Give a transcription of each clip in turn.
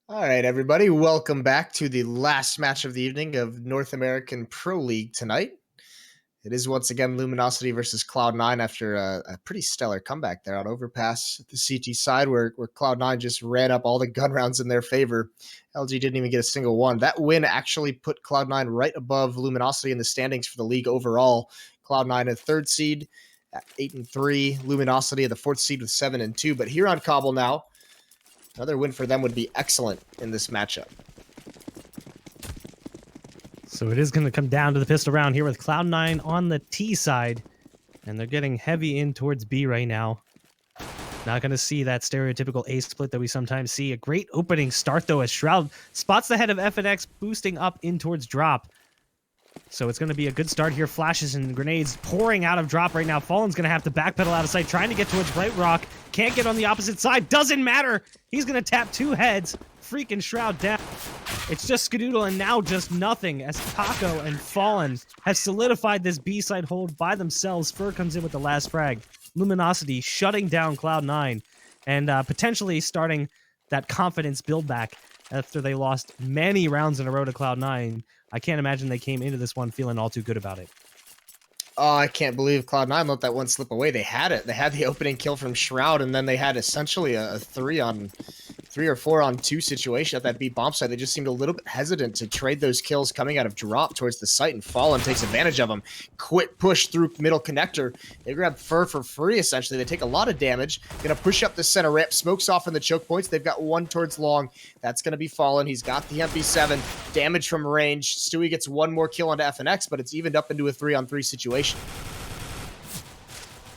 All right, everybody, welcome back to the last match of the evening of North American Pro League tonight. It is once again Luminosity versus Cloud9 after a pretty stellar comeback there on Overpass at the CT side where Cloud9 just ran up all the gun rounds in their favor. LG didn't even get a single one. That win actually put Cloud9 right above Luminosity in the standings for the league overall. Cloud9 a third seed at 8-3, Luminosity at the fourth seed with 7-2. But here on Cobble now, another win for them would be excellent in this matchup. So it is going to come down to the pistol round here with Cloud9 on the T side. And they're getting heavy in towards B right now. Not going to see that stereotypical A split that we sometimes see. A great opening start, though, as Shroud spots the head of FNX, boosting up in towards drop. So it's going to be a good start here. Flashes and grenades pouring out of drop right now. Fallen's going to have to backpedal out of sight, trying to get towards Bright Rock. Can't get on the opposite side. Doesn't matter. He's going to tap two heads. Freaking Shroud down. It's just Skadoodle and now just nothing as Taco and Fallen have solidified this B-side hold by themselves. Fur comes in with the last frag. Luminosity shutting down Cloud9 and potentially starting that confidence build back after they lost many rounds in a row to Cloud9. I can't imagine they came into this one feeling all too good about it. Oh, I can't believe Cloud9 let that one slip away. They had it. They had the opening kill from Shroud, and then they had essentially a 3 or 4 on 2 situation at that B bomb site. They just seemed a little bit hesitant to trade those kills coming out of drop towards the site, and Fallen takes advantage of them. Quick push through middle connector. They grab Fur for free, essentially. They take a lot of damage. Gonna push up the center ramp. Smokes off in the choke points. They've got one towards long. That's gonna be Fallen. He's got the MP7. Damage from range. Stewie gets one more kill onto FNX, but it's evened up into a 3-on-3 situation.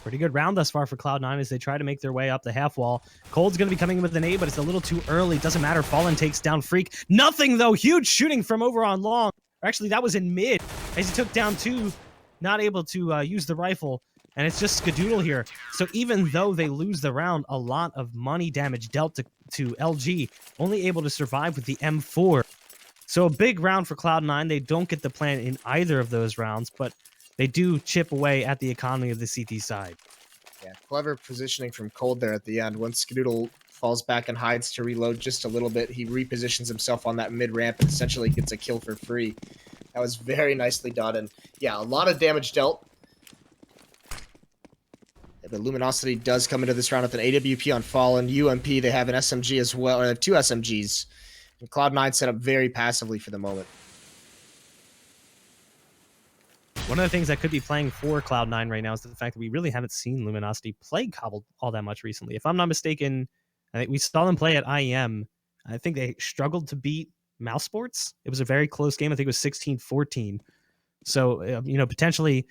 Pretty good round thus far for Cloud9 as they try to make their way up the half wall. Cold's going to be coming in with an A, but it's a little too early. Doesn't matter. Fallen takes down Freak. Nothing, though. Huge shooting from over on long. Actually, that was in mid as he took down 2. Not able to use the rifle. And it's just Skadoodle here. So even though they lose the round, a lot of money damage dealt to LG. Only able to survive with the M4. So a big round for Cloud9. They don't get the plan in either of those rounds, but they do chip away at the economy of the CT side. Yeah, clever positioning from Cold there at the end. Once Skadoodle falls back and hides to reload just a little bit, he repositions himself on that mid-ramp and essentially gets a kill for free. That was very nicely done, and yeah, a lot of damage dealt. The Luminosity does come into this round with an AWP on Fallen. UMP, they have an SMG as well, or they have 2 SMGs. And Cloud9 set up very passively for the moment. One of the things that could be playing for Cloud9 right now is the fact that we really haven't seen Luminosity play Cobble all that much recently. If I'm not mistaken, I think we saw them play at IEM. I think they struggled to beat Mouse Sports. It was a very close game. I think it was 16-14. So, potentially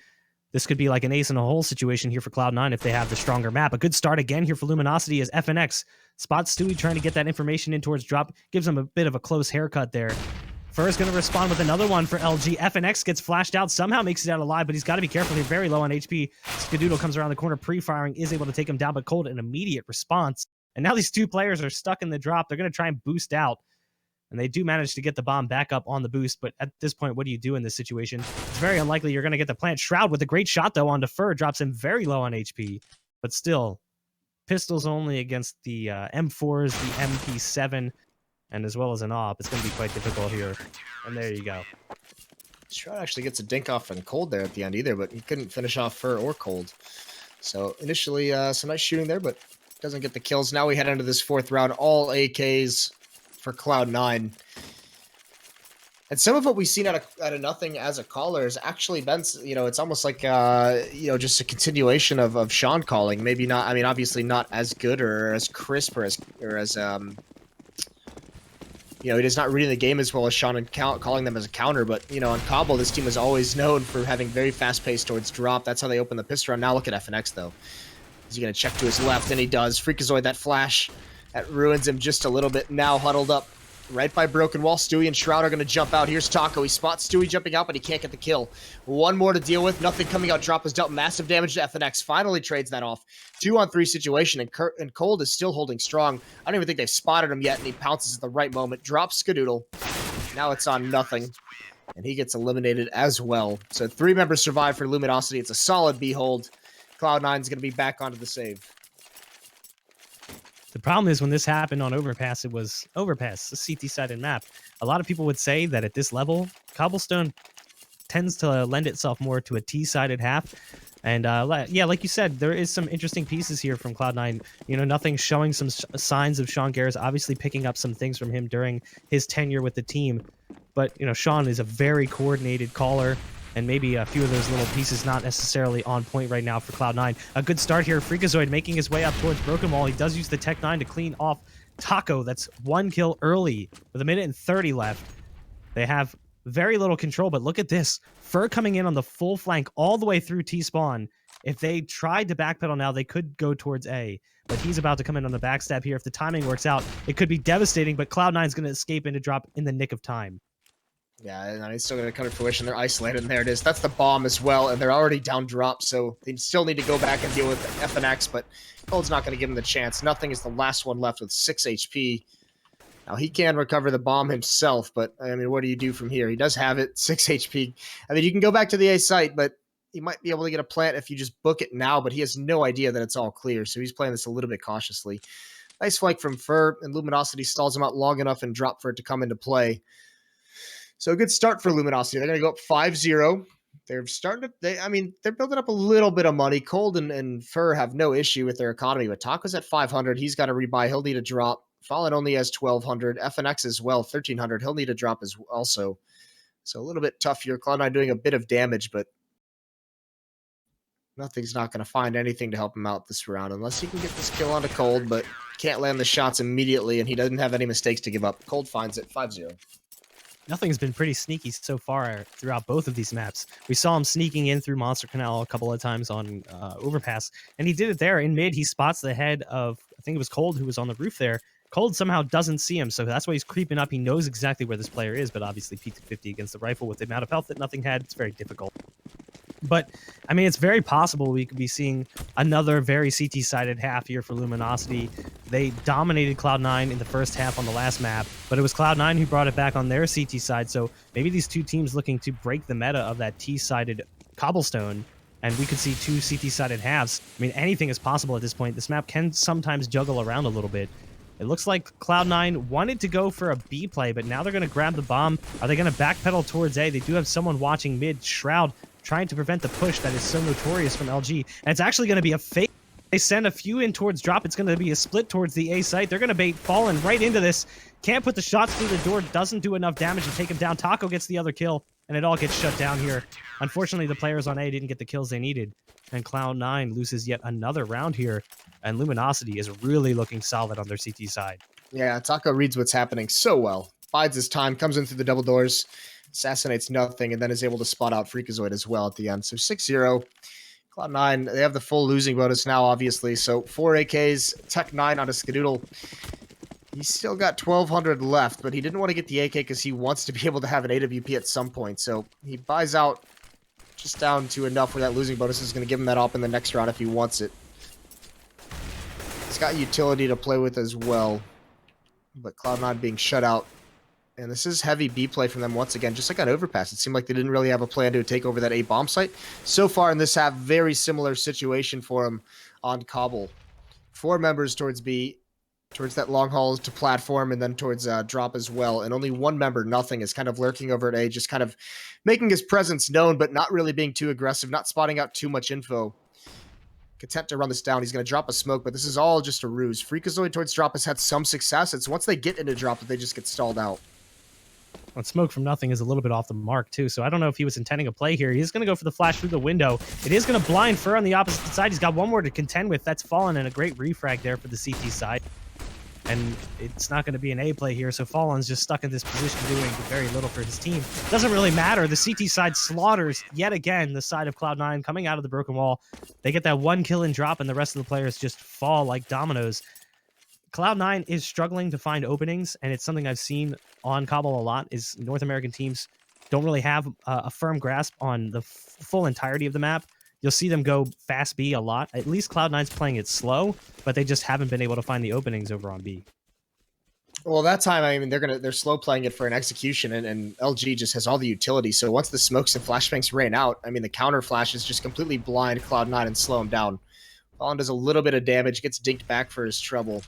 this could be like an ace in a hole situation here for Cloud9 if they have the stronger map. A good start again here for Luminosity as FNX spots Stewie trying to get that information in towards drop. Gives him a bit of a close haircut there. Fur is going to respond with another one for LG. FNX gets flashed out, somehow makes it out alive, but he's got to be careful. He's very low on HP. Skadoodle comes around the corner, pre-firing, is able to take him down, but Cold an immediate response. And now these 2 players are stuck in the drop. They're going to try and boost out. And they do manage to get the bomb back up on the boost, but at this point, what do you do in this situation? It's very unlikely you're going to get the plant. Shroud with a great shot, though, onto Fur. Drops him very low on HP. But still, pistols only against the M4s, the MP7, and as well as an AWP. It's going to be quite difficult here. And there you go. Shroud actually gets a dink off on Cold there at the end either, but he couldn't finish off Fur or Cold. So initially, some nice shooting there, but doesn't get the kills. Now we head into this 4th round. All AKs for Cloud9. And some of what we've seen out of nothing as a caller has actually been, it's almost like, just a continuation of Sean calling. Maybe not, obviously not as good or as crisp or as he's not reading the game as well as Sean and calling them as a counter, but, on Cobble, this team is always known for having very fast pace towards drop. That's how they open the pistol round. Now look at FNX, though. Is he going to check to his left? And he does. Freakazoid, that flash, that ruins him just a little bit. Now huddled up right by Broken Wall. Stewie and Shroud are going to jump out. Here's Taco. He spots Stewie jumping out, but he can't get the kill. One more to deal with. Nothing coming out. Drop has dealt massive damage to FNX. Finally trades that off. 2-on-3 situation, and Cold is still holding strong. I don't even think they've spotted him yet, and he pounces at the right moment. Drops Skadoodle. Now it's on nothing, and he gets eliminated as well. So 3 members survive for Luminosity. It's a solid B hold. Cloud9 is going to be back onto the save. The problem is when this happened on Overpass, it was Overpass, a CT-sided map. A lot of people would say that at this level, Cobblestone tends to lend itself more to a T-sided half. And yeah, like you said, there is some interesting pieces here from Cloud9. You know, nothing showing some signs of Sean Garris, obviously picking up some things from him during his tenure with the team. But, you know, Sean is a very coordinated caller, and maybe a few of those little pieces not necessarily on point right now for Cloud9. A good start here. Freakazoid making his way up towards Broken Wall. He does use the Tech 9 to clean off Taco. That's 1 kill early with 1:30 left. They have very little control, but look at this. Fur coming in on the full flank all the way through T-spawn. If they tried to backpedal now, they could go towards A, but he's about to come in on the backstab here. If the timing works out, it could be devastating, but Cloud9's going to escape into drop in the nick of time. Yeah, and it's still going to come to fruition. They're isolated, and there it is. That's the bomb as well, and they're already down drop, so they still need to go back and deal with FNX, but Cold's not going to give him the chance. Nothing is the last one left with 6 HP. Now, he can recover the bomb himself, but, I mean, what do you do from here? He does have it, 6 HP. I mean, you can go back to the A site, but he might be able to get a plant if you just book it now, but he has no idea that it's all clear, so he's playing this a little bit cautiously. Nice flank from Fur, and Luminosity stalls him out long enough and drop for it to come into play. So a good start for Luminosity. They're going to go up 5-0. They're starting to, they're building up a little bit of money. Cold and Fur have no issue with their economy, but Taco's at 500. He's got to rebuy. He'll need a drop. Fallen only has 1,200. FNX as well, 1,300. He'll need a drop as also. So a little bit tough here. Cloud9 doing a bit of damage, but nothing's not going to find anything to help him out this round unless he can get this kill onto Cold, but can't land the shots immediately, and he doesn't have any mistakes to give up. Cold finds it 5-0. Nothing's been pretty sneaky so far throughout both of these maps. We saw him sneaking in through Monster Canal a couple of times on Overpass, and he did it there in mid. He spots the head of, I think it was Cold, who was on the roof there. Cold somehow doesn't see him, so that's why he's creeping up. He knows exactly where this player is, but obviously P250 against the rifle with the amount of health that Nothing had, it's very difficult. But, I mean, it's very possible we could be seeing another very CT-sided half here for Luminosity. They dominated Cloud9 in the first half on the last map, but it was Cloud9 who brought it back on their CT side, so maybe these two teams looking to break the meta of that T-sided Cobblestone, and we could see two CT-sided halves. I mean, anything is possible at this point. This map can sometimes juggle around a little bit. It looks like Cloud9 wanted to go for a B play, but now they're going to grab the bomb. Are they going to backpedal towards A? They do have someone watching mid. Shroud trying to prevent the push that is so notorious from LG. And it's actually going to be a fake. They send a few in towards drop. It's going to be a split towards the A site. They're going to bait Fallen right into this. Can't put the shots through the door. Doesn't do enough damage to take him down. Taco gets the other kill, and it all gets shut down here. Unfortunately, the players on A didn't get the kills they needed. And Cloud9 loses yet another round here. And Luminosity is really looking solid on their CT side. Yeah, Taco reads what's happening so well. Bides his time, comes in through the double doors, assassinates Nothing, and then is able to spot out Freakazoid as well at the end. So 6-0. Cloud9, they have the full losing bonus now, obviously. So 4 AKs, Tech 9 on a Skadoodle. He's still got 1,200 left, but he didn't want to get the AK because he wants to be able to have an AWP at some point. So he buys out just down to enough where that losing bonus is going to give him that op in the next round if he wants it. He's got utility to play with as well, but Cloud9 being shut out. And this is heavy B play from them once again, just like on Overpass. It seemed like they didn't really have a plan to take over that A bomb site. So far in this half, very similar situation for him on Cobble. 4 members towards B, towards that long haul to platform, and then towards drop as well. And only 1 member, Nothing, is kind of lurking over at A, just kind of making his presence known, but not really being too aggressive, not spotting out too much info. Content to run this down. He's going to drop a smoke, but this is all just a ruse. Freakazoid towards drop has had some success. It's once they get into drop that they just get stalled out. Well, smoke from Nothing is a little bit off the mark, too, so I don't know if he was intending a play here. He's going to go for the flash through the window. It is going to blind Fur on the opposite side. He's got one more to contend with. That's Fallen, and a great refrag there for the CT side. And it's not going to be an A play here, so Fallen's just stuck in this position doing very little for his team. Doesn't really matter. The CT side slaughters, yet again, the side of Cloud9 coming out of the broken wall. They get that 1 kill and drop, and the rest of the players just fall like dominoes. Cloud9 is struggling to find openings, and it's something I've seen on Cobble a lot, is North American teams don't really have a firm grasp on the full entirety of the map. You'll see them go fast B a lot. At least Cloud9's playing it slow, but they just haven't been able to find the openings over on B. Well, that time, I mean, they're slow playing it for an execution, and LG just has all the utility. So once the smokes and flashbangs ran out, I mean, the counter flashes just completely blind Cloud9 and slow him down. Fallen does a little bit of damage, gets dinked back for his trouble.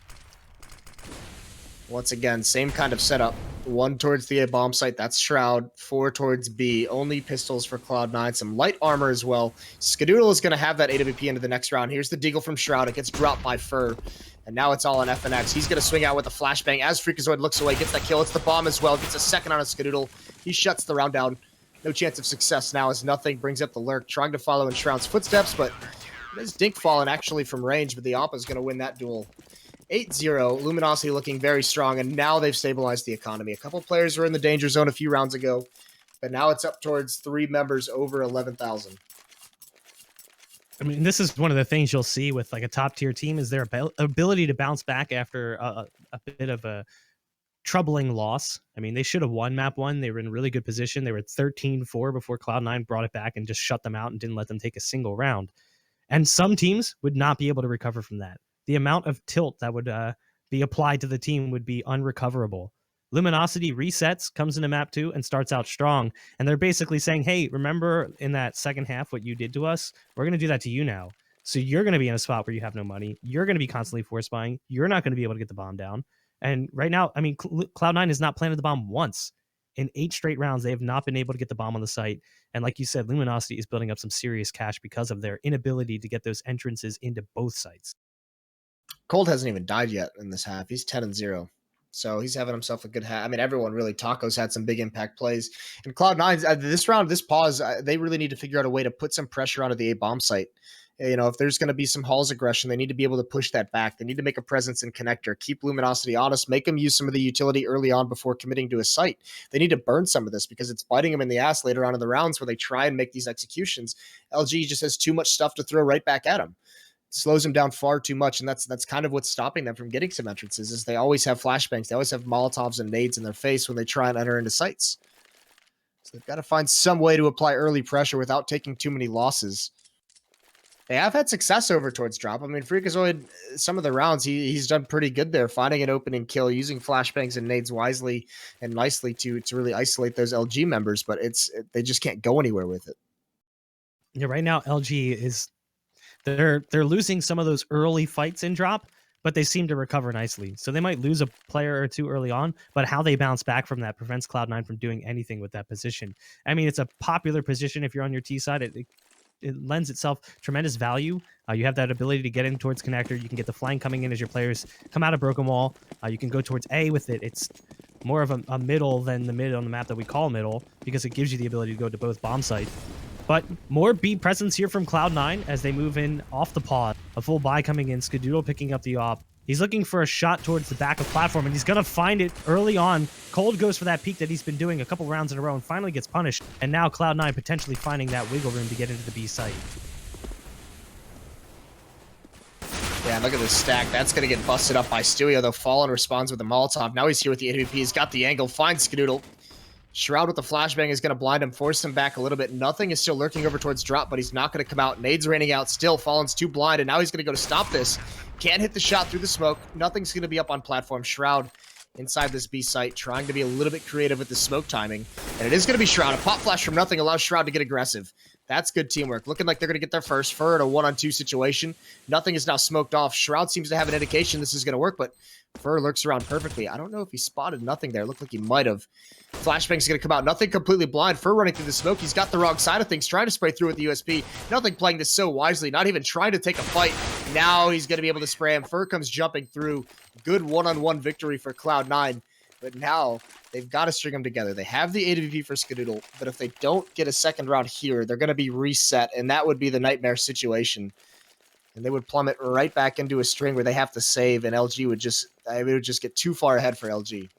Once again, same kind of setup. 1 towards the A bomb site, that's Shroud. 4 towards B, only pistols for Cloud9, some light armor as well. Skadoodle is going to have that AWP into the next round. Here's the Deagle from Shroud. It gets dropped by Fur. And now it's all on FNX. He's going to swing out with a flashbang as Freakazoid looks away, gets that kill. It's the bomb as well. Gets a second on a Skadoodle. He shuts the round down. No chance of success now as Nothing brings up the Lurk, trying to follow in Shroud's footsteps, but there's Dink falling actually from range, but the Oppa is going to win that duel. 8-0, Luminosity looking very strong, and now they've stabilized the economy. A couple players were in the danger zone a few rounds ago, but now it's up towards 3 members over 11,000. I mean, this is one of the things you'll see with like a top tier team is their ability to bounce back after a bit of a troubling loss. I mean, they should have won map 1. They were in a really good position. They were 13-4 before Cloud9 brought it back and just shut them out and didn't let them take a single round. And some teams would not be able to recover from that. The amount of tilt that would be applied to the team would be unrecoverable. Luminosity resets, comes into map 2, and starts out strong. And they're basically saying, hey, remember in that second half what you did to us? We're going to do that to you now. So you're going to be in a spot where you have no money. You're going to be constantly force buying. You're not going to be able to get the bomb down. And right now, I mean, Cloud9 has not planted the bomb once. In 8 straight rounds, they have not been able to get the bomb on the site. And like you said, Luminosity is building up some serious cash because of their inability to get those entrances into both sites. Cold hasn't even died yet in this half. He's 10-0. So he's having himself a good half. I mean, everyone really. Taco's had some big impact plays. And Cloud9, this round, this pause, they really need to figure out a way to put some pressure onto the A-bomb site. You know, if there's going to be some Halls aggression, they need to be able to push that back. They need to make a presence in connector, keep Luminosity honest, make them use some of the utility early on before committing to a site. They need to burn some of this because it's biting them in the ass later on in the rounds where they try and make these executions. LG just has too much stuff to throw right back at them. Slows them down far too much, and that's kind of what's stopping them from getting some entrances. Is they always have flashbangs, they always have Molotovs and nades in their face when they try and enter into sites. So they've got to find some way to apply early pressure without taking too many losses. They have had success over towards drop. I mean, Freakazoid, some of the rounds he's done pretty good there, finding an opening kill, using flashbangs and nades wisely and nicely to really isolate those LG members. But they just can't go anywhere with it. Yeah, right now LG is. They're losing some of those early fights in drop, but they seem to recover nicely. So they might lose a player or two early on, but how they bounce back from that prevents Cloud9 from doing anything with that position. I mean, it's a popular position if you're on your T side. It lends itself tremendous value. You have that ability to get in towards connector. You can get the flank coming in as your players come out of broken wall. You can go towards A with it. It's more of a middle than the mid on the map that we call middle because it gives you the ability to go to both bomb sites. But more B presence here from Cloud9 as they move in off the pod. A full buy coming in. Skadoodle picking up the op. He's looking for a shot towards the back of platform, and he's going to find it early on. Cold goes for that peek that he's been doing a couple rounds in a row and finally gets punished. And now Cloud9 potentially finding that wiggle room to get into the B site. Yeah, look at this stack. That's going to get busted up by Stewie, although Fallen responds with a Molotov. Now he's here with the AWP. He's got the angle, finds Skadoodle. Shroud with the flashbang is going to blind him, force him back a little bit. Nothing is still lurking over towards drop, but he's not going to come out. Nades raining out still. Fallen's too blind, and now he's going to go to stop this. Can't hit the shot through the smoke. Nothing's going to be up on platform. Shroud inside this B site, trying to be a little bit creative with the smoke timing. And it is going to be Shroud. A pop flash from Nothing allows Shroud to get aggressive. That's good teamwork. Looking like they're going to get there first. Fur in a 1-on-2 situation. Nothing is now smoked off. Shroud seems to have an indication this is going to work, but Fur lurks around perfectly. I don't know if he spotted Nothing there. It looked like he might have. Flashbang's going to come out. Nothing completely blind. Fur running through the smoke. He's got the wrong side of things, trying to spray through with the USP. Nothing playing this so wisely, not even trying to take a fight. Now he's going to be able to spray him. Fur comes jumping through. Good one-on-one victory for Cloud9. But now they've got to string them together. They have the AWP for Skadoodle, but if they don't get a second round here, they're going to be reset, and that would be the nightmare situation. And they would plummet right back into a string where they have to save, and LG would just, it would just get too far ahead for LG.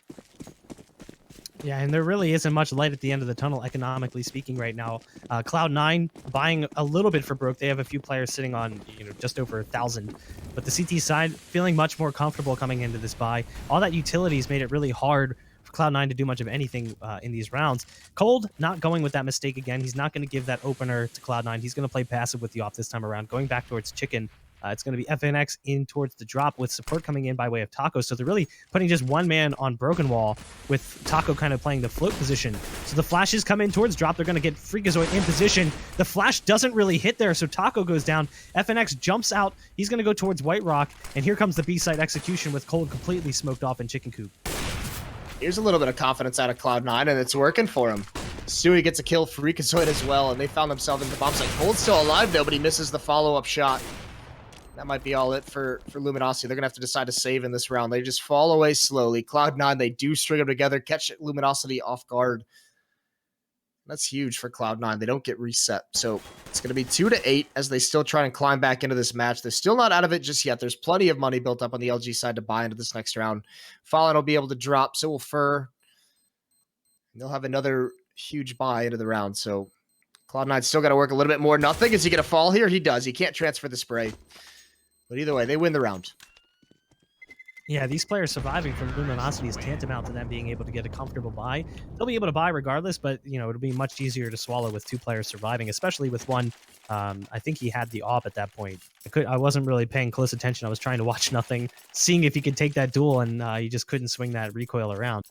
Yeah, and there really isn't much light at the end of the tunnel, economically speaking, right now. Cloud9 buying a little bit for broke. They have a few players sitting on, just over 1,000. But the CT side feeling much more comfortable coming into this buy. All that utilities made it really hard for Cloud9 to do much of anything in these rounds. Cold not going with that mistake again. He's not going to give that opener to Cloud9. He's going to play passive with the op this time around, going back towards Chicken. It's going to be FNX in towards the drop with support coming in by way of Taco. So they're really putting just one man on Broken Wall with Taco kind of playing the float position. So the flashes come in towards drop. They're going to get Freakazoid in position. The flash doesn't really hit there, so Taco goes down. FNX jumps out. He's going to go towards White Rock, and here comes the B-side execution with Cold completely smoked off in Chicken Coop. Here's a little bit of confidence out of Cloud9, and it's working for him. Stewie gets a kill, Freakazoid as well, and they found themselves in the bomb site. Cold's still alive, though, but he misses the follow-up shot. That might be all it for Luminosity. They're going to have to decide to save in this round. They just fall away slowly. Cloud9, they do string them together, catch Luminosity off guard. That's huge for Cloud9. They don't get reset. So it's going to be 2-8 as they still try and climb back into this match. They're still not out of it just yet. There's plenty of money built up on the LG side to buy into this next round. Fallen will be able to drop. So will Fur. They'll have another huge buy into the round. So Cloud9 still got to work a little bit more. Nothing. Is he going to fall here? He does. He can't transfer the spray. But either way, they win the round. Yeah, these players surviving from Luminosity is tantamount to them being able to get a comfortable buy. They'll be able to buy regardless, but it'll be much easier to swallow with two players surviving, especially with one. I think he had the AWP at that point. I wasn't really paying close attention. I was trying to watch nothing, seeing if he could take that duel, and he just couldn't swing that recoil around.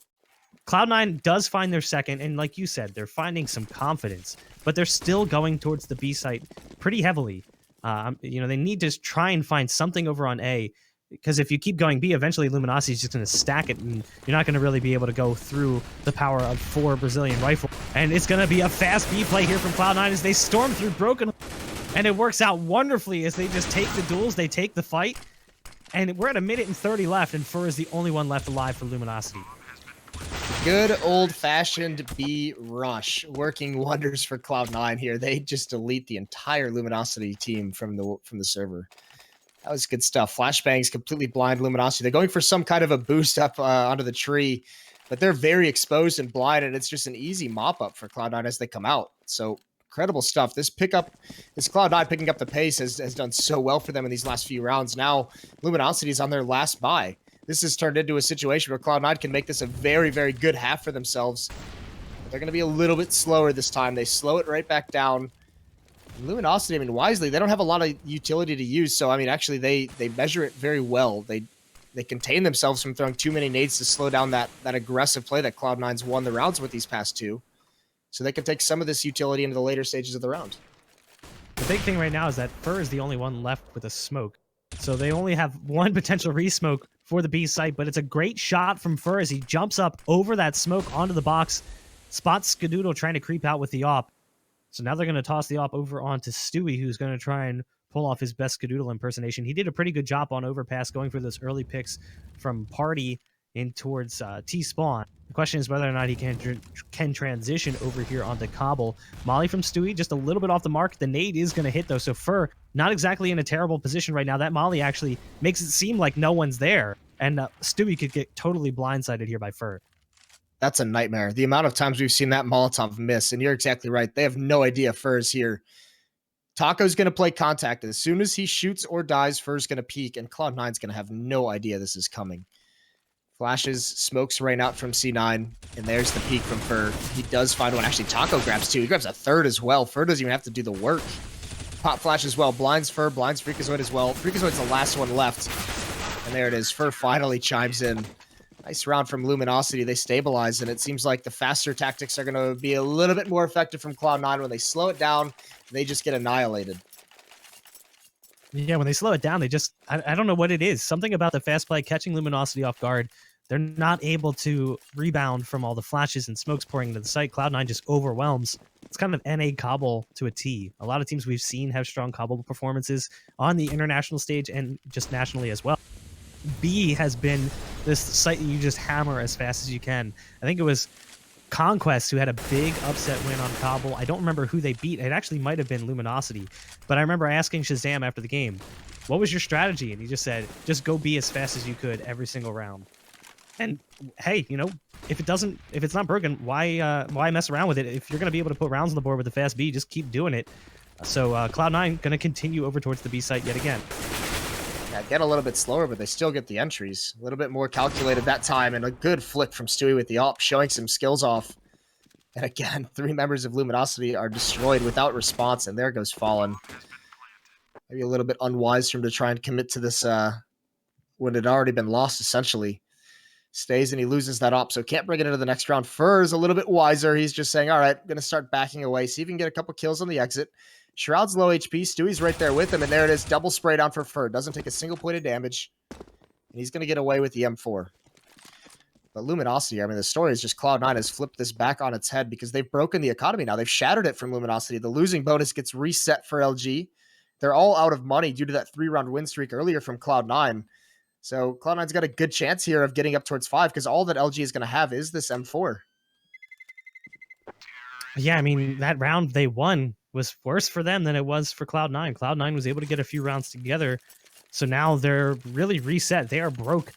Cloud9 does find their second, and like you said, they're finding some confidence, but they're still going towards the B site pretty heavily. They need to try and find something over on A, because if you keep going B, eventually Luminosity is just going to stack it, and you're not going to really be able to go through the power of 4 Brazilian rifle. And it's going to be a fast B play here from Cloud9 as they storm through Broken, and it works out wonderfully as they just take the duels, they take the fight, and we're at 1:30 left, and Fur is the only one left alive for Luminosity. Good old-fashioned B rush, working wonders for Cloud9 here. They just delete the entire Luminosity team from the server. That was good stuff. Flashbangs completely blind Luminosity. They're going for some kind of a boost up onto the tree, but they're very exposed and blind, and it's just an easy mop-up for Cloud9 as they come out. So incredible stuff. This Cloud9 picking up the pace has done so well for them in these last few rounds. Now Luminosity is on their last buy. This has turned into a situation where Cloud9 can make this a very, very good half for themselves. But they're going to be a little bit slower this time. They slow it right back down. Luminosity, wisely, they don't have a lot of utility to use, so, actually, they measure it very well. They contain themselves from throwing too many nades to slow down that aggressive play that Cloud9's won the rounds with these past two. So they can take some of this utility into the later stages of the round. The big thing right now is that Fur is the only one left with a smoke. So they only have one potential re-smoke for the B site, but it's a great shot from Fur as he jumps up over that smoke onto the box, spots Skadoodle trying to creep out with the AWP. So now they're going to toss the AWP over onto Stewie, who's going to try and pull off his best Skadoodle impersonation. He did a pretty good job on Overpass, going for those early picks from Party in towards T-Spawn. The question is whether or not he can transition over here onto Cobble. Molly from Stewie, just a little bit off the mark. The nade is going to hit, though, so Fur not exactly in a terrible position right now. That Molly actually makes it seem like no one's there, and Stewie could get totally blindsided here by Fur. That's a nightmare. The amount of times we've seen that Molotov miss, and you're exactly right. They have no idea Fur's here. Taco's going to play contact. As soon as he shoots or dies, Fur's going to peek, and Cloud9's going to have no idea this is coming. Flashes, smokes rain out from C9, and there's the peek from Fur. He does find one. Actually, Taco grabs two. He grabs a third as well. Fur doesn't even have to do the work. Pop flash as well. Blinds Fur, blinds Freakazoid as well. Freakazoid's the last one left. And there it is. Fur finally chimes in. Nice round from Luminosity. They stabilize, and it seems like the faster tactics are going to be a little bit more effective from Cloud9 when they slow it down. They just get annihilated. Yeah, when they slow it down, they just... I don't know what it is. Something about the fast play catching Luminosity off guard. They're not able to rebound from all the flashes and smokes pouring into the site. Cloud9 just overwhelms. It's kind of NA Cobble to a T. A lot of teams we've seen have strong Cobble performances on the international stage and just nationally as well. B has been this site that you just hammer as fast as you can. I think it was Conquest who had a big upset win on Cobble. I don't remember who they beat. It actually might have been Luminosity. But I remember asking Shazam after the game, what was your strategy? And he just said, just go B as fast as you could every single round. And hey, if it's not broken, why mess around with it? If you're going to be able to put rounds on the board with the fast B, just keep doing it. So Cloud9 going to continue over towards the B site yet again. Yeah, get a little bit slower, but they still get the entries. A little bit more calculated that time, and a good flick from Stewie with the AWP, showing some skills off. And again, 3 members of Luminosity are destroyed without response, and there goes Fallen. Maybe a little bit unwise for him to try and commit to this when it had already been lost, essentially. Stays and he loses that op, so can't bring it into the next round. Fur's a little bit wiser. He's just saying, all right, I'm going to start backing away, see if he can get a couple kills on the exit. Shroud's low HP. Stewie's right there with him, and there it is. Double spray down for Fur. Doesn't take a single point of damage, and he's going to get away with the M4. But Luminosity, I mean, the story is just Cloud9 has flipped this back on its head because they've broken the economy now. They've shattered it from Luminosity. The losing bonus gets reset for LG. They're all out of money due to that 3-round win streak earlier from Cloud9. So Cloud9's got a good chance here of getting up towards 5 because all that LG is going to have is this M4. Yeah, I mean, that round they won was worse for them than it was for Cloud9. Cloud9 was able to get a few rounds together, so now they're really reset. They are broke.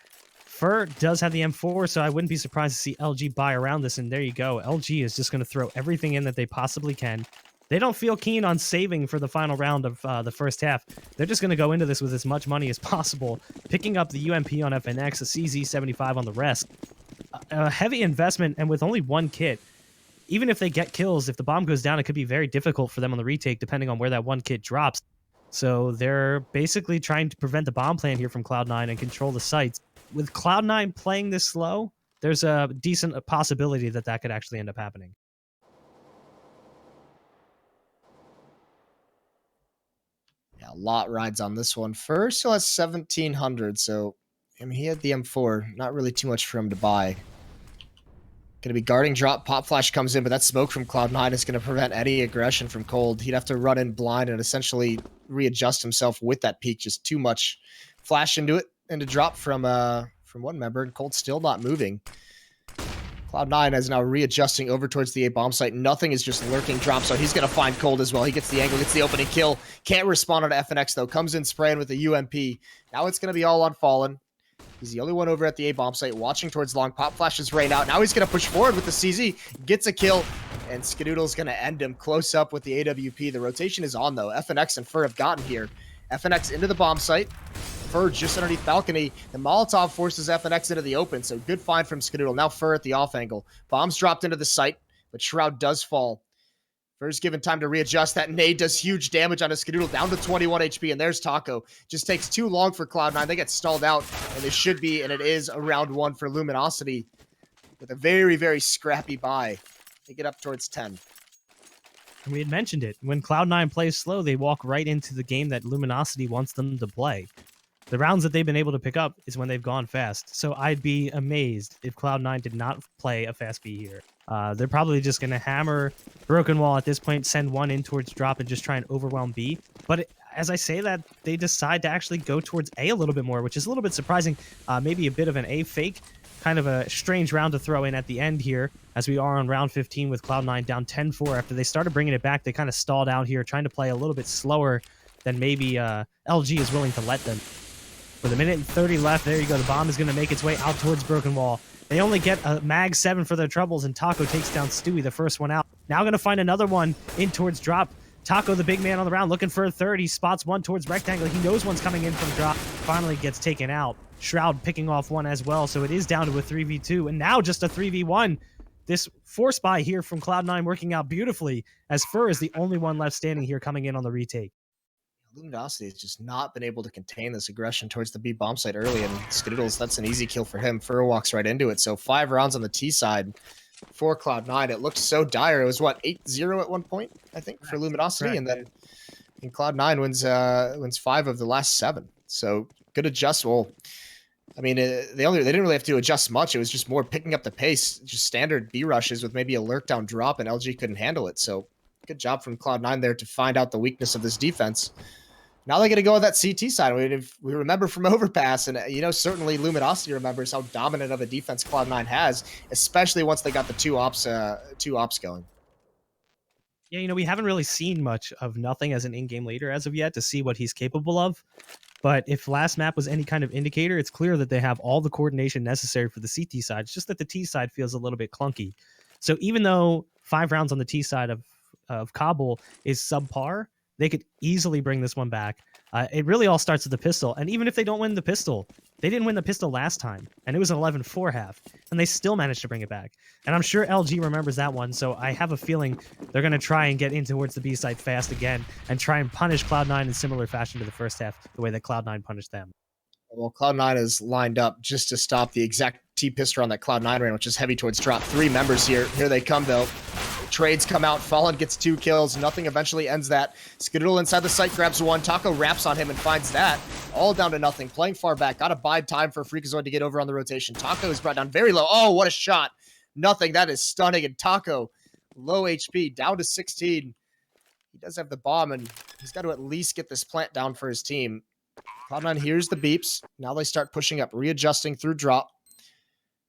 Fur does have the M4, so I wouldn't be surprised to see LG buy around this, and there you go. LG is just going to throw everything in that they possibly can. They don't feel keen on saving for the final round of the first half. They're just going to go into this with as much money as possible, picking up the UMP on FNX, a CZ75 on the rest. A heavy investment, and with only one kit, even if they get kills, if the bomb goes down, it could be very difficult for them on the retake, depending on where that one kit drops. So they're basically trying to prevent the bomb plan here from Cloud9 and control the sites. With Cloud9 playing this slow, there's a decent possibility that that could actually end up happening. Yeah, a lot rides on this one. First, still has 1,700, so I mean, he had the M4. Not really too much for him to buy. Going to be guarding drop. Pop flash comes in, but that smoke from Cloud9 is going to prevent any aggression from Cold. He'd have to run in blind and essentially readjust himself with that peak. Just too much flash into it and to drop from one member, and Cold still not moving. Cloud9 is now readjusting over towards the A bomb site. Nothing is just lurking drop, so he's going to find Cold as well. He gets the angle, gets the opening kill. Can't respond on FNX, though. Comes in spraying with the UMP. Now it's going to be all on Fallen. He's the only one over at the A bomb site, watching towards long. Pop flashes rain out. Now he's going to push forward with the CZ. Gets a kill, and Skadoodle's going to end him close up with the AWP. The rotation is on, though. FNX and Fur have gotten here. FNX into the bomb site. Fur just underneath balcony. The Molotov forces FNX into the open, so good find from Skadoodle. Now Fur at the off angle. Bombs dropped into the site, but Shroud does fall. Fur's given time to readjust. That nade does huge damage on a Skadoodle, down to 21 HP, and there's Taco. Just takes too long for Cloud9. They get stalled out, and this should be, and it is, a round 1 for Luminosity with a very, very scrappy buy. They get up towards 10. We had mentioned it. When Cloud9 plays slow, they walk right into the game that Luminosity wants them to play. The rounds that they've been able to pick up is when they've gone fast. So I'd be amazed if Cloud9 did not play a fast B here. They're probably just going to hammer Broken Wall at this point, send one in towards drop, and just try and overwhelm B. But as I say that, they decide to actually go towards A a little bit more, which is a little bit surprising. Maybe a bit of an A fake. Kind of a strange round to throw in at the end here, as we are on round 15 with Cloud9 down 10-4. After they started bringing it back, they kind of stalled out here, trying to play a little bit slower than maybe LG is willing to let them. With a minute and 30 left, there you go. The bomb is going to make its way out towards Broken Wall. They only get a mag 7 for their troubles, and Taco takes down Stewie, the first one out. Now going to find another one in towards drop. Taco, the big man on the round, looking for a third. He spots one towards rectangle. He knows one's coming in from drop. Finally gets taken out. Shroud picking off one as well, so it is down to a 3v2, and now just a 3v1. This force buy here from Cloud9 working out beautifully, as Fur is the only one left standing here coming in on the retake. Luminosity has just not been able to contain this aggression towards the B bomb site early, and Skadoodles, that's an easy kill for him. Fur walks right into it, so 5 rounds on the T side for Cloud9. It looked so dire. It was, what, 8-0 at one point, I think, for Luminosity, and then Cloud9 wins 5 of the last 7. So good adjust. Well, I mean, they didn't really have to adjust much. It was just more picking up the pace, just standard B rushes with maybe a lurk down drop, and LG couldn't handle it. So good job from Cloud9 there to find out the weakness of this defense. Now they're going to go with that CT side. I mean, if we remember from Overpass, and certainly Luminosity remembers how dominant of a defense Cloud9 has, especially once they got the two ops going. Yeah, we haven't really seen much of Nothing as an in-game leader as of yet to see what he's capable of. But if last map was any kind of indicator, it's clear that they have all the coordination necessary for the CT side. It's just that the T side feels a little bit clunky. So even though 5 rounds on the T side of Cobble is subpar, they could easily bring this one back. It really all starts with the pistol. And even if they don't win the pistol, they didn't win the pistol last time, and it was an 11-4 half, and they still managed to bring it back. And I'm sure LG remembers that one, so I have a feeling they're going to try and get in towards the B side fast again and try and punish Cloud9 in similar fashion to the first half, the way that Cloud9 punished them. Well, Cloud9 is lined up just to stop the exact T-pistol on that Cloud9 ran, which is heavy towards drop. 3 members here. Here they come, though. Trades come out. Fallen gets 2 kills. Nothing eventually ends that. Skadoodle inside the site grabs 1. Taco wraps on him and finds that. All down to nothing. Playing far back. Got to bide time for Freakazoid to get over on the rotation. Taco is brought down very low. Oh, what a shot. Nothing. That is stunning. And Taco, low HP, down to 16. He does have the bomb, and he's got to at least get this plant down for his team. Cloud9 hears the beeps. Now they start pushing up, readjusting through drop.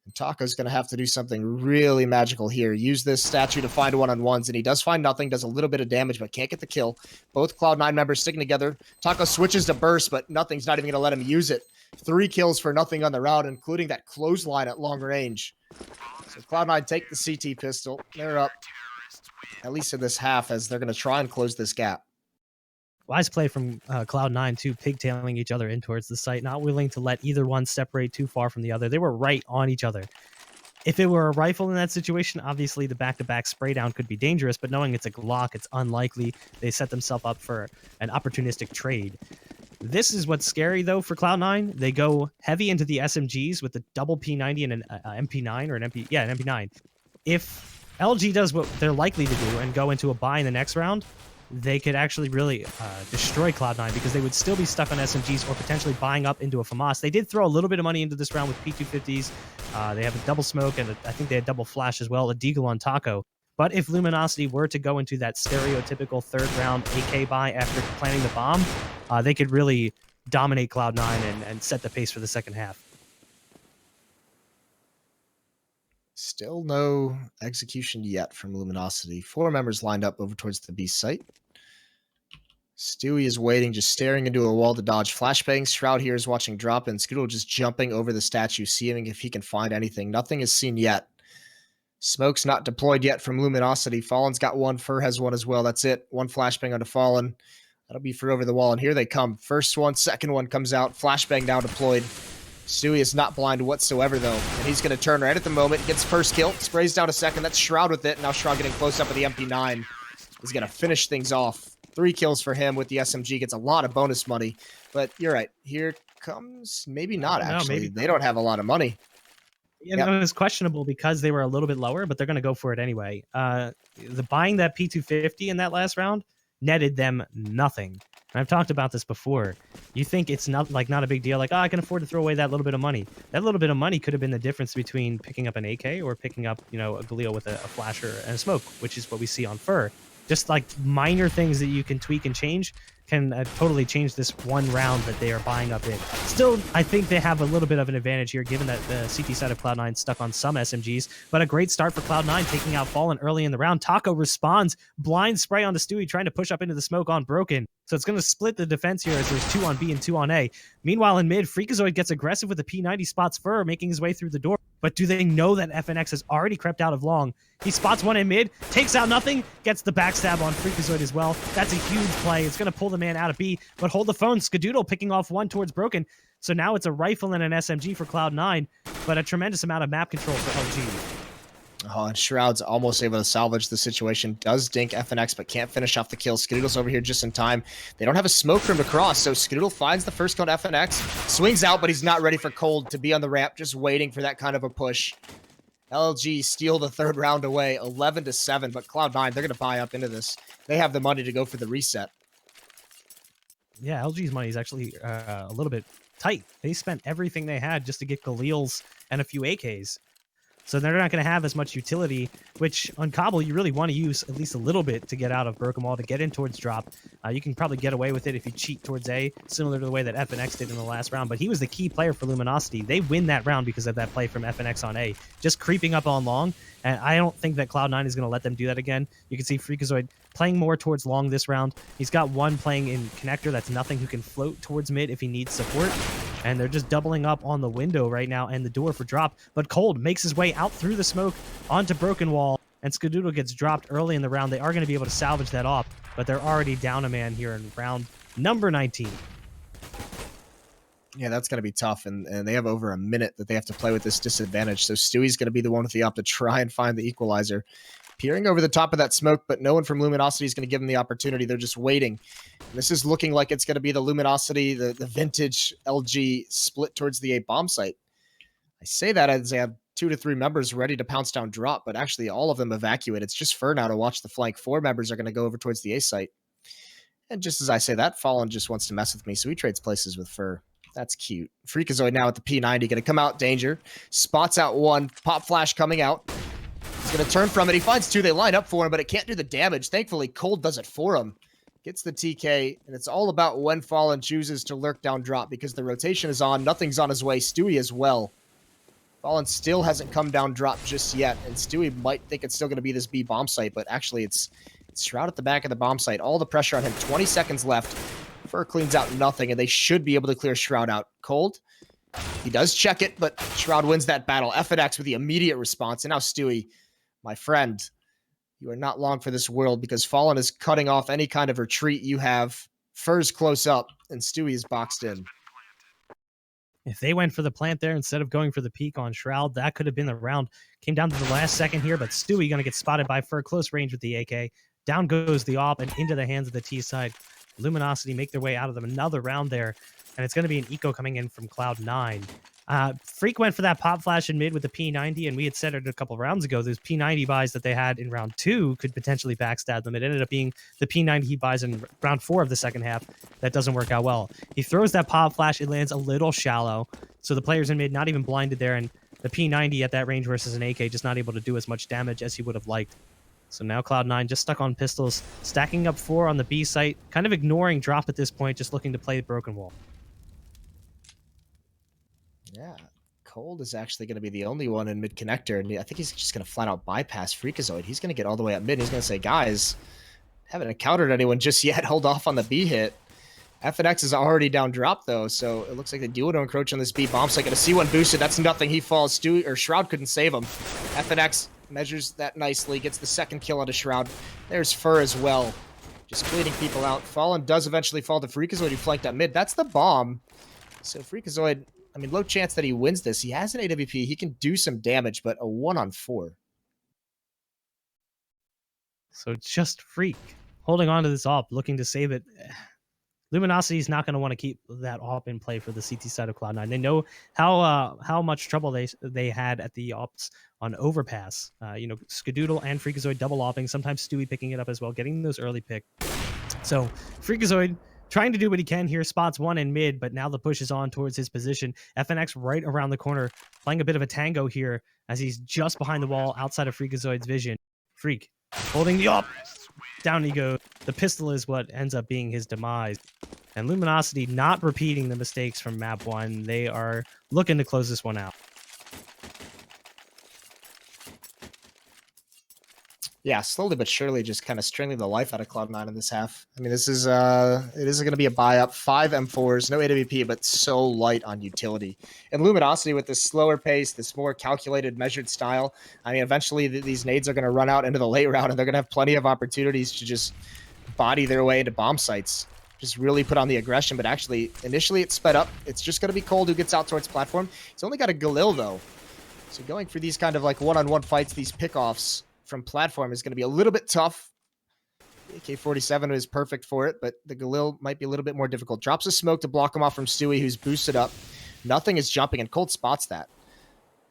And Taco's going to have to do something really magical here. Use this statue to find one-on-ones, and he does find nothing, does a little bit of damage, but can't get the kill. Both Cloud9 members sticking together. Taco switches to burst, but nothing's not even going to let him use it. 3 kills for nothing on the round, including that clothesline at long range. So Cloud9 take the CT pistol. They're up, at least in this half, as they're going to try and close this gap. Wise play from Cloud9 too, pigtailing each other in towards the site, not willing to let either one separate too far from the other. They were right on each other. If it were a rifle in that situation, obviously the back-to-back spray down could be dangerous, but knowing it's a Glock, it's unlikely. They set themselves up for an opportunistic trade. This is what's scary, though, for Cloud9. They go heavy into the SMGs with the double P90 and an MP9, or an MP9. If LG does what they're likely to do and go into a buy in the next round, they could actually really destroy Cloud9, because they would still be stuck on SMGs or potentially buying up into a FAMAS. They did throw a little bit of money into this round with P250s. They have a double smoke, and I think they had double flash as well, a deagle on Taco. But if Luminosity were to go into that stereotypical third round AK buy after planting the bomb, they could really dominate Cloud9 and set the pace for the second half. Still no execution yet from Luminosity. 4 members lined up over towards the B site. Stewie is waiting, just staring into a wall to dodge flashbangs. Shroud here is watching drop, and Scoodle just jumping over the statue, seeing if he can find anything. Nothing is seen yet. Smoke's not deployed yet from Luminosity. Fallen's got 1. Fur has 1 as well. That's it. 1 flashbang onto Fallen. That'll be for over the wall, and here they come. First one, second one comes out. Flashbang now deployed. Stewie is not blind whatsoever, though, and he's going to turn right at the moment. Gets first kill, sprays down a second. That's Shroud with it. Now Shroud getting close up with the MP9. He's going to finish things off. 3 kills for him with the SMG. Gets a lot of bonus money, but you're right. Here comes, maybe not, actually. Maybe. They don't have a lot of money. You know, it was questionable because they were a little bit lower, but they're going to go for it anyway. The buying that P250 in that last round netted them nothing. And I've talked about this before. You think it's not a big deal, like, oh, I can afford to throw away that little bit of money. That little bit of money could have been the difference between picking up an AK or picking up, a Galil with a flasher and a smoke, which is what we see on Fur. Just like minor things that you can tweak and change can totally change this one round that they are buying up in. Still, I think they have a little bit of an advantage here, given that the CT side of Cloud9 stuck on some SMGs, but a great start for Cloud9, taking out Fallen early in the round. Taco responds, blind spray onto Stewie, trying to push up into the smoke on Broken. So it's going to split the defense here as there's 2 on B and 2 on A. Meanwhile, in mid, Freakazoid gets aggressive with the P90, spots Fur, making his way through the door. But do they know that FNX has already crept out of long? He spots 1 in mid, takes out nothing, gets the backstab on Freakazoid as well. That's a huge play. It's going to pull the man out of B, but hold the phone. Skadoodle picking off 1 towards Broken. So now it's a rifle and an SMG for Cloud9, but a tremendous amount of map control for LG. Oh, and Shroud's almost able to salvage the situation. Does dink FNX, but can't finish off the kill. Skadoodle's over here just in time. They don't have a smoke for him to cross, so Skadoodle finds the first kill on FNX. Swings out, but he's not ready for Cold to be on the ramp, just waiting for that kind of a push. LG steal the 3rd round away, 11-7, but Cloud9, they're going to buy up into this. They have the money to go for the reset. Yeah, LG's money is actually a little bit tight. They spent everything they had just to get Galils and a few AKs. So they're not going to have as much utility, which on Cobble, you really want to use at least a little bit to get out of Broken Wall, to get in towards drop. You can probably get away with it if you cheat towards A, similar to the way that FNX did in the last round. But he was the key player for Luminosity. They win that round because of that play from FNX on A, just creeping up on long. And I don't think that Cloud9 is going to let them do that again. You can see Freakazoid playing more towards long this round. He's got 1 playing in connector. That's nothing, who can float towards mid if he needs support. And they're just doubling up on the window right now and the door for drop. But Cold makes his way out through the smoke onto Broken Wall, and Skadoodle gets dropped early in the round. They are going to be able to salvage that off, but they're already down a man here in round number 19. Yeah, that's going to be tough, and they have over a minute that they have to play with this disadvantage, so Stewie's going to be the one with the op to try and find the equalizer. Peering over the top of that smoke, but no one from Luminosity is going to give them the opportunity. They're just waiting. And this is looking like it's going to be the Luminosity, the vintage LG split towards the A bomb site. I say that as they have 2 to 3 members ready to pounce down drop, but actually all of them evacuate. It's just Fur now to watch the flank. 4 members are going to go over towards the A site. And just as I say that, Fallen just wants to mess with me, so he trades places with Fur. That's cute. Freakazoid now at the P90, going to come out, danger. Spots out 1, pop flash coming out. He's going to turn from it. He finds 2. They line up for him, but it can't do the damage. Thankfully, Cold does it for him. Gets the TK, and it's all about when Fallen chooses to lurk down drop because the rotation is on. Nothing's on his way. Stewie as well. Fallen still hasn't come down drop just yet, and Stewie might think it's still going to be this B bomb site, but actually it's Shroud at the back of the bomb site. All the pressure on him. 20 seconds left. Fur cleans out nothing, and they should be able to clear Shroud out. Cold, he does check it, but Shroud wins that battle. FNX with the immediate response, and now Stewie, my friend, you are not long for this world because Fallen is cutting off any kind of retreat you have. Fur's close up, and Stewie is boxed in. If they went for the plant there instead of going for the peak on Shroud, that could have been the round. Came down to the last second here, but Stewie going to get spotted by Fur. Close range with the AK. Down goes the AWP and into the hands of the T side. Luminosity make their way out of them. Another round there, and it's going to be an eco coming in from Cloud9. Freak went for that pop flash in mid with the P90, and we had said it a couple rounds ago, those P90 buys that they had in round 2 could potentially backstab them. It ended up being the P90 he buys in round 4 of the second half. That doesn't work out well. He throws that pop flash. It lands a little shallow, so the players in mid not even blinded there, and the P90 at that range versus an AK just not able to do as much damage as he would have liked. So now Cloud9 just stuck on pistols, stacking up 4 on the B site, kind of ignoring drop at this point, just looking to play the broken wall. Yeah, Cold is actually going to be the only one in mid connector, and I think he's just going to flat out bypass Freakazoid. He's going to get all the way up mid. He's going to say, guys, haven't encountered anyone just yet. Hold off on the B hit. FNX is already down drop, though, so it looks like they do want to encroach on this B bomb site. Going to C1 boosted. That's nothing. He falls. Shroud couldn't save him. FNX measures that nicely, gets the second kill onto Shroud. There's Fur as well, just cleaning people out. Fallen does eventually fall to Freakazoid, who flanked up mid. That's the bomb. So Freakazoid, I mean, low chance that he wins this. He has an AWP. He can do some damage, but a 1-on-4. So it's just Freak holding on to this AWP, looking to save it. Luminosity is not going to want to keep that AWP in play for the CT side of Cloud9. They know how much trouble they had at the AWPs on Overpass. Skadoodle and Freakazoid double AWPing, sometimes Stewie picking it up as well, getting those early picks. So Freakazoid trying to do what he can here, spots 1 in mid, but now the push is on towards his position. FNX right around the corner, playing a bit of a tango here as he's just behind the wall outside of Freakazoid's vision. Freak holding the AWP. Down he goes. The pistol is what ends up being his demise. And Luminosity not repeating the mistakes from map 1. They are looking to close this one out. Yeah, slowly but surely just kind of strangling the life out of Cloud9 in this half. I mean, this is it is going to be a buy up. 5 M4s, no AWP, but so light on utility. And Luminosity with this slower pace, this more calculated, measured style. I mean, eventually these nades are going to run out into the late round, and they're going to have plenty of opportunities to just body their way into bomb sites. Just really put on the aggression, but actually, initially it's sped up. It's just going to be Cold who gets out towards platform. He's only got a Galil, though. So going for these kind of like one-on-one fights, these pickoffs from platform is going to be a little bit tough. The AK-47 is perfect for it, but the Galil might be a little bit more difficult. Drops a smoke to block him off from Stewie, who's boosted up. Nothing is jumping, and Cold spots that.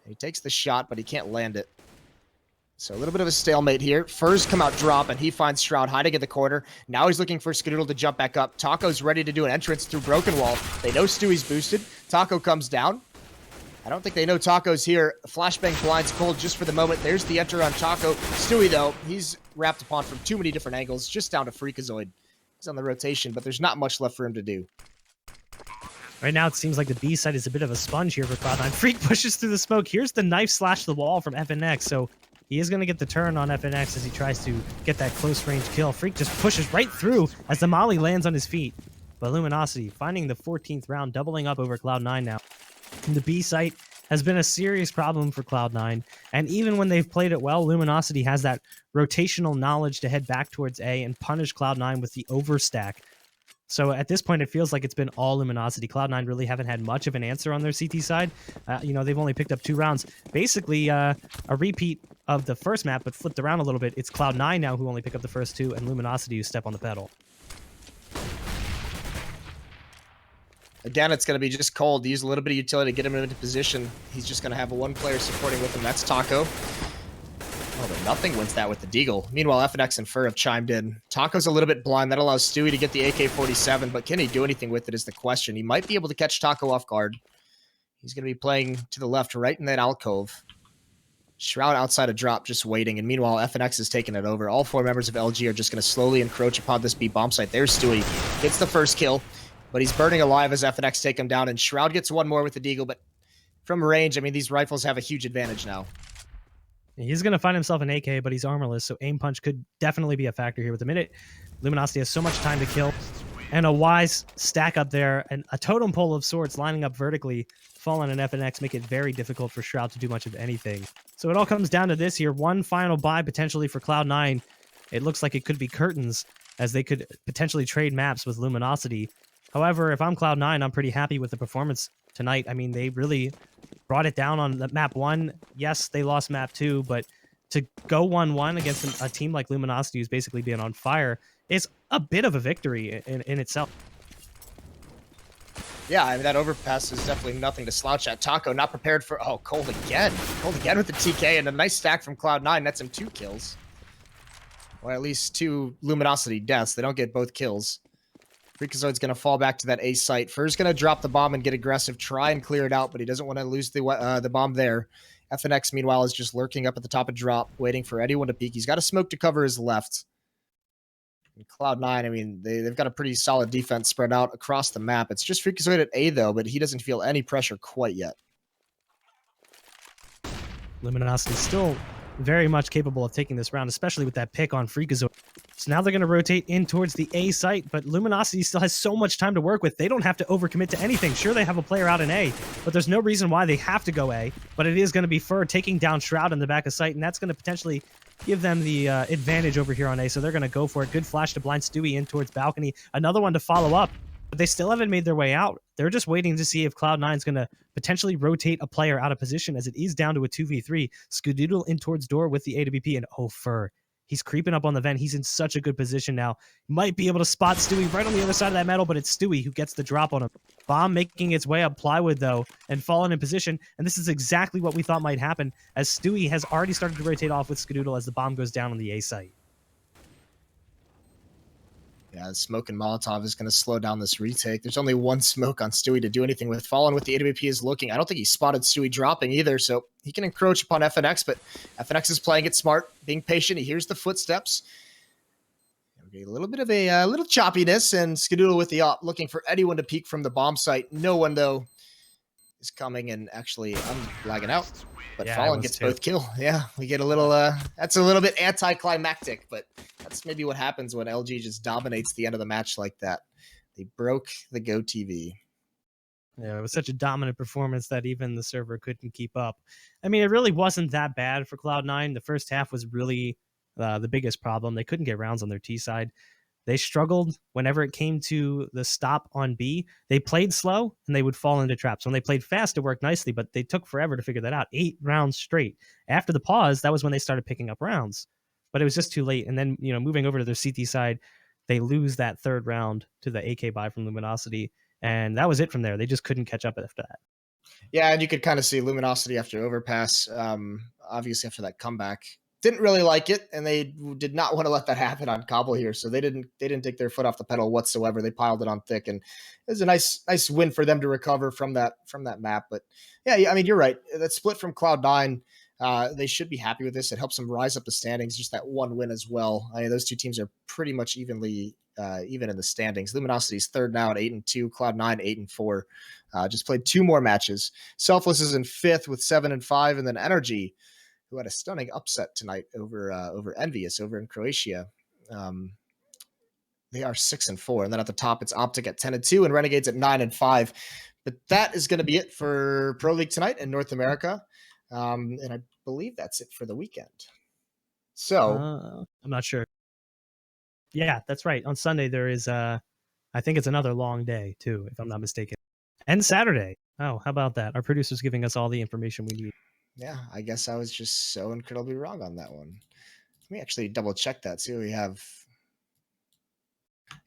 He takes the shot, but he can't land it. So a little bit of a stalemate here. Furs come out drop, and he finds Shroud hiding in the corner. Now he's looking for Skadoodle to jump back up. Taco's ready to do an entrance through Broken Wall. They know Stewie's boosted. Taco comes down. I don't think they know Taco's here. Flashbang blinds Cold just for the moment. There's the enter on Taco. Stewie, though, he's wrapped upon from too many different angles, just down to Freakazoid. He's on the rotation, but there's not much left for him to do. Right now, it seems like the B side is a bit of a sponge here for Cloud9. Freak pushes through the smoke. Here's the knife slash the wall from FNX, so he is going to get the turn on FNX as he tries to get that close range kill. Freak just pushes right through as the molly lands on his feet. But Luminosity finding the 14th round, doubling up over Cloud9 now. The B site has been a serious problem for Cloud9, and even when they've played it well, Luminosity has that rotational knowledge to head back towards A and punish Cloud9 with the overstack. So at this point, it feels like it's been all Luminosity. Cloud9 really haven't had much of an answer on their CT side. They've only picked up 2 rounds. Basically, a repeat of the first map, but flipped around a little bit. It's Cloud9 now who only pick up the first 2, and Luminosity who step on the pedal. Again, it's going to be just cold. Use a little bit of utility to get him into position. He's just going to have one player supporting with him. That's Taco. Oh, but nothing wins that with the Deagle. Meanwhile, FNX and Fur have chimed in. Taco's a little bit blind. That allows Stewie to get the AK-47, but can he do anything with it is the question. He might be able to catch Taco off guard. He's going to be playing to the left, right in that alcove. Shroud outside a drop, just waiting. And meanwhile, FNX is taking it over. All 4 members of LG are just going to slowly encroach upon this B bomb site. There's Stewie. Gets the first kill, but he's burning alive as FNX take him down. And Shroud gets one more with the Deagle, but from range, I mean, these rifles have a huge advantage now. He's going to find himself an AK, but he's armorless, so aim punch could definitely be a factor here. With the minute, Luminosity has so much time to kill, and a wise stack up there, and a totem pole of sorts lining up vertically, Fallen and FNX make it very difficult for Shroud to do much of anything. So it all comes down to this here. One final buy potentially for Cloud9. It looks like it could be Curtains, as they could potentially trade maps with Luminosity. However, if I'm Cloud9, I'm pretty happy with the performance tonight. I mean, they really brought it down on the map 1. Yes, they lost map 2, but to go 1-1 against a team like Luminosity, who's basically being on fire, is a bit of a victory in itself. Yeah, I mean, that overpass is definitely nothing to slouch at. Taco not prepared for... Oh, Cold again. Cold again with the TK, and a nice stack from Cloud9. That's him 2 kills. Or at least 2 Luminosity deaths. They don't get both kills. Freakazoid's going to fall back to that A site. Fur's going to drop the bomb and get aggressive, try and clear it out, but he doesn't want to lose the bomb there. FNX, meanwhile, is just lurking up at the top of drop, waiting for anyone to peek. He's got a smoke to cover his left. And Cloud9, I mean, they've got a pretty solid defense spread out across the map. It's just Freakazoid at A, though, but he doesn't feel any pressure quite yet. Luminosity still very much capable of taking this round, especially with that pick on Freakazoid. So now they're going to rotate in towards the A site, but Luminosity still has so much time to work with. They don't have to overcommit to anything. Sure, they have a player out in A, but there's no reason why they have to go A. But it is going to be Fur taking down Shroud in the back of site, and that's going to potentially give them the advantage over here on A, so they're going to go for it. Good flash to blind Stewie in towards balcony. Another one to follow up, but they still haven't made their way out. They're just waiting to see if Cloud9 is going to potentially rotate a player out of position, as it is down to a 2v3. Skadoodle in towards door with the AWP, and oh, Fur. He's creeping up on the vent. He's in such a good position now. Might be able to spot Stewie right on the other side of that metal, but it's Stewie who gets the drop on him. Bomb making its way up Plywood, though, and falling in position. And this is exactly what we thought might happen, as Stewie has already started to rotate off with Skadoodle as the bomb goes down on the A site. Yeah, the smoke and Molotov is going to slow down this retake. There's only one smoke on Stewie to do anything with. Fallen with the AWP is looking. I don't think he spotted Stewie dropping either, so he can encroach upon FNX, but FNX is playing it smart, being patient. He hears the footsteps. A little bit of a little choppiness, and Skadoodle with the op, looking for anyone to peek from the bomb site. No one, though, is coming, and actually, I'm lagging out. But yeah, Fallen gets both kill. Yeah, we get a little, that's a little bit anticlimactic, but that's maybe what happens when LG just dominates the end of the match like that. They broke the Go TV. Yeah, it was such a dominant performance that even the server couldn't keep up. I mean, it really wasn't that bad for Cloud9. The first half was really the biggest problem. They couldn't get rounds on their T side. They struggled whenever it came to the stop on B. They played slow, and they would fall into traps. When they played fast, it worked nicely, but they took forever to figure that out. 8 rounds straight. After the pause, that was when they started picking up rounds. But it was just too late. And then, moving over to their CT side, they lose that 3rd round to the AK buy from Luminosity. And that was it from there. They just couldn't catch up after that. Yeah, and you could kind of see Luminosity after overpass, obviously after that comeback. Didn't really like it, and they did not want to let that happen on Cobble here. So they didn't take their foot off the pedal whatsoever. They piled it on thick, and it was a nice win for them to recover from that map. But yeah, I mean, you're right. That split from Cloud9, they should be happy with this. It helps them rise up the standings. Just that one win as well. I mean, those two teams are pretty much even in the standings. Luminosity's 3rd now at 8-2. Cloud9 8-4. Just played 2 more matches. Selfless is in 5th with 7-5, and then Energy, who had a stunning upset tonight over Envious over in Croatia. They are 6-4, and then at the top it's Optic at 10-2 and Renegades at 9-5. But that is going to be it for Pro League tonight in North America, and I believe that's it for the weekend. So I'm not sure. Yeah, that's right. On Sunday there is I think it's another long day too, if I'm not mistaken. And Saturday. Oh, how about that? Our producer's giving us all the information we need. Yeah, I guess I was just so incredibly wrong on that one. Let me actually double check that. See what we have.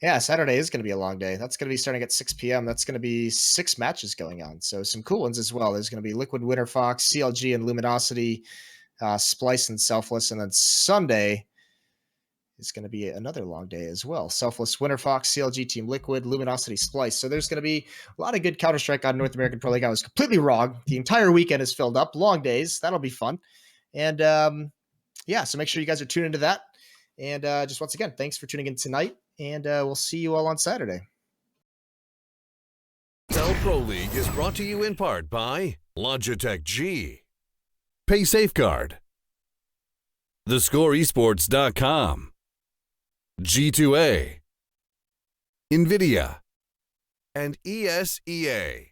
Yeah, Saturday is going to be a long day. That's going to be starting at 6 p.m. That's going to be 6 matches going on. So some cool ones as well. There's going to be Liquid Winter Fox, CLG and Luminosity, Splice and Selfless. And then Sunday is going to be another long day as well. Selfless, Winter Fox, CLG Team Liquid, Luminosity, Splice. So there's going to be a lot of good Counter-Strike on North American Pro League. I was completely wrong. The entire weekend is filled up. Long days. That'll be fun. And yeah, so make sure you guys are tuned into that. And just once again, thanks for tuning in tonight. And we'll see you all on Saturday. ESL Pro League is brought to you in part by Logitech G, Pay Safeguard, TheScoreEsports.com, G2A, NVIDIA, and ESEA.